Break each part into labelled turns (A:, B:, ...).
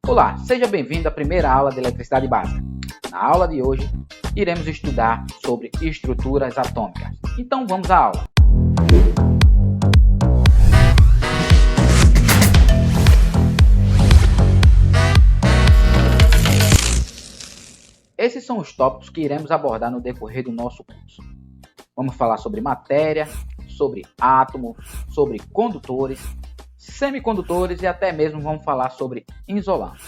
A: Olá, seja bem-vindo à primeira aula de eletricidade básica. Na aula de hoje, iremos estudar sobre estruturas atômicas. Então vamos à aula. Esses são os tópicos que iremos abordar no decorrer do nosso curso. Vamos falar sobre matéria, sobre átomos, sobre condutores, semicondutores e até mesmo vamos falar sobre isolantes.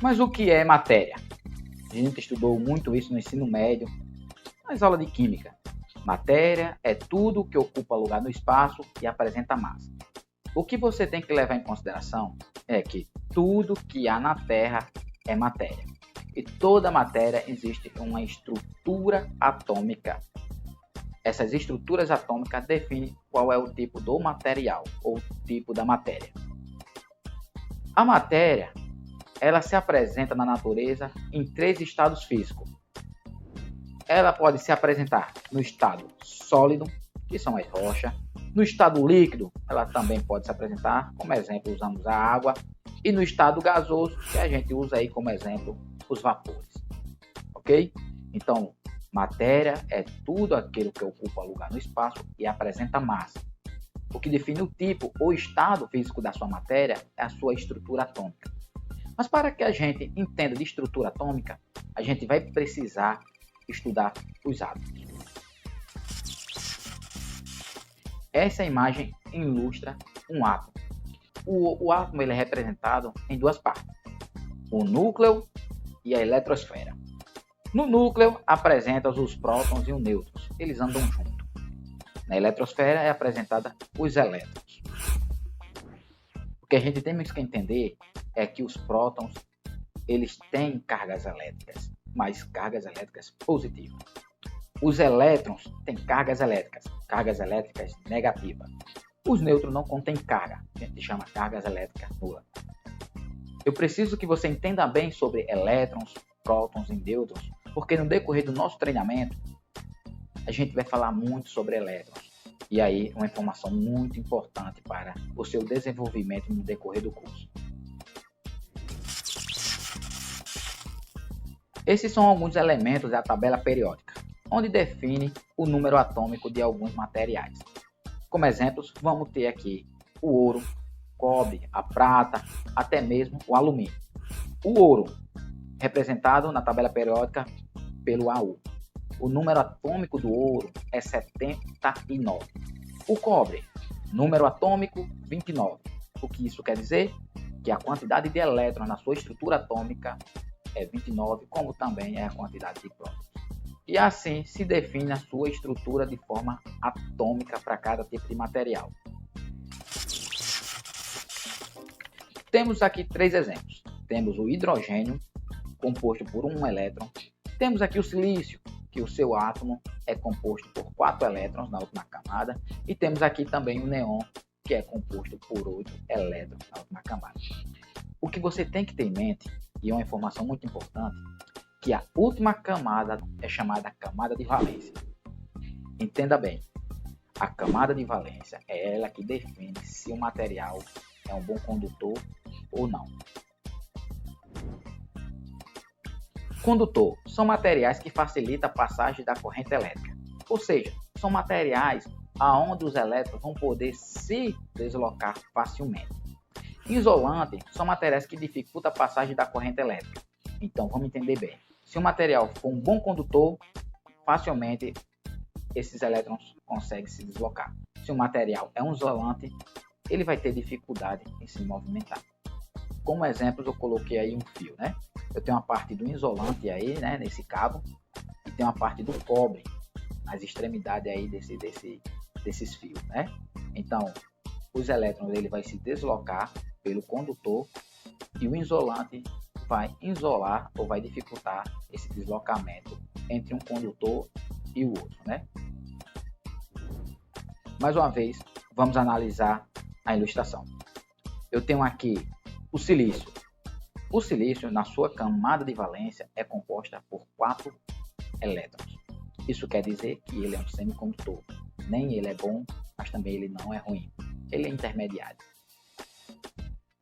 A: Mas o que é matéria? A gente estudou muito isso no ensino médio, nas aulas de química. Matéria é tudo que ocupa lugar no espaço e apresenta massa. O que você tem que levar em consideração é que tudo que há na Terra é matéria. E toda matéria existe uma estrutura atômica. Essas estruturas atômicas definem qual é o tipo do material ou tipo da matéria. A matéria, ela se apresenta na natureza em 3 estados físicos. Ela pode se apresentar no estado sólido, que são as rochas. No estado líquido, ela também pode se apresentar, como exemplo, usamos a água. E no estado gasoso, que a gente usa aí como exemplo, os vapores. Ok? Então, matéria é tudo aquilo que ocupa lugar no espaço e apresenta massa. O que define o tipo ou estado físico da sua matéria é a sua estrutura atômica. Mas para que a gente entenda de estrutura atômica, a gente vai precisar estudar os átomos. Essa imagem ilustra um átomo. O átomo ele é representado em 2 partes, o núcleo e a eletrosfera. No núcleo apresenta os prótons e os nêutrons, eles andam juntos. Na eletrosfera é apresentada os elétrons. O que a gente tem que entender é que os prótons eles têm cargas elétricas, mas cargas elétricas positivas. Os elétrons têm cargas elétricas negativas. Os nêutrons não contêm carga, a gente chama cargas elétricas nulas. Eu preciso que você entenda bem sobre elétrons, prótons e nêutrons, porque no decorrer do nosso treinamento, a gente vai falar muito sobre elétrons. E aí, uma informação muito importante para o seu desenvolvimento no decorrer do curso. Esses são alguns elementos da tabela periódica, onde define o número atômico de alguns materiais. Como exemplos, vamos ter aqui o ouro, o cobre, a prata, até mesmo o alumínio. O ouro, representado na tabela periódica pelo AU. O número atômico do ouro é 79. O cobre, número atômico 29. O que isso quer dizer? Que a quantidade de elétrons na sua estrutura atômica é 29, como também é a quantidade de prótons. E assim se define a sua estrutura de forma atômica para cada tipo de material. Temos aqui 3 exemplos. Temos o hidrogênio, composto por 1 elétron. Temos aqui o silício, que o seu átomo é composto por 4 elétrons na última camada. E temos aqui também o neon, que é composto por 8 elétrons na última camada. O que você tem que ter em mente, e é uma informação muito importante, que a última camada é chamada camada de valência. Entenda bem, a camada de valência é ela que define se o material é um bom condutor ou não. Condutor são materiais que facilitam a passagem da corrente elétrica, ou seja, são materiais aonde os elétrons vão poder se deslocar facilmente. Isolante são materiais que dificultam a passagem da corrente elétrica. Então vamos entender bem. Se o material for um bom condutor, facilmente esses elétrons conseguem se deslocar. Se o material é um isolante, ele vai ter dificuldade em se movimentar. Como exemplos, eu coloquei aí um fio, né? Eu tenho uma parte do isolante aí, né, nesse cabo, e tem uma parte do cobre nas extremidades aí desses fios, né? Então, os elétrons ele vai se deslocar pelo condutor e o isolante vai isolar ou vai dificultar esse deslocamento entre um condutor e o outro, né? Mais uma vez, vamos analisar a ilustração. Eu tenho aqui o silício. O silício, na sua camada de valência, é composta por 4 elétrons. Isso quer dizer que ele é um semicondutor. Nem ele é bom, mas também ele não é ruim. Ele é intermediário.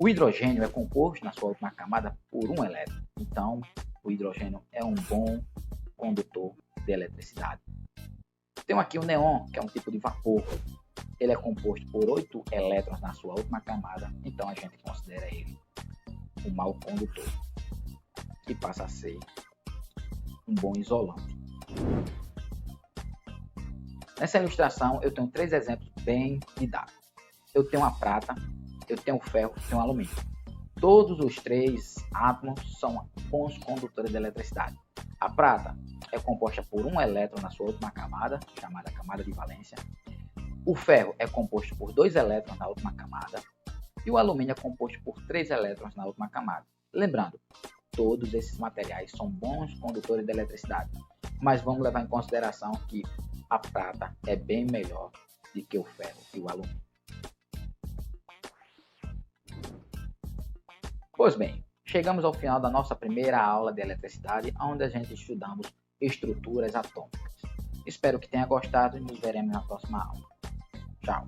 A: O hidrogênio é composto na sua última camada por um elétron. Então, o hidrogênio é um bom condutor de eletricidade. Tem aqui o neon, que é um tipo de vapor. Ele é composto por 8 elétrons na sua última camada, então a gente considera ele um mau condutor e passa a ser um bom isolante. Nessa ilustração eu tenho 3 exemplos bem didáticos. Eu tenho a prata, eu tenho o ferro e tenho o alumínio. Todos os 3 átomos são bons condutores de eletricidade. A prata é composta por um elétron na sua última camada, chamada camada de valência. O ferro é composto por 2 elétrons na última camada. E o alumínio é composto por 3 elétrons na última camada. Lembrando, todos esses materiais são bons condutores de eletricidade, mas vamos levar em consideração que a prata é bem melhor do que o ferro e o alumínio. Pois bem, chegamos ao final da nossa primeira aula de eletricidade, onde a gente estudamos estruturas atômicas. Espero que tenha gostado e nos veremos na próxima aula. Tchau!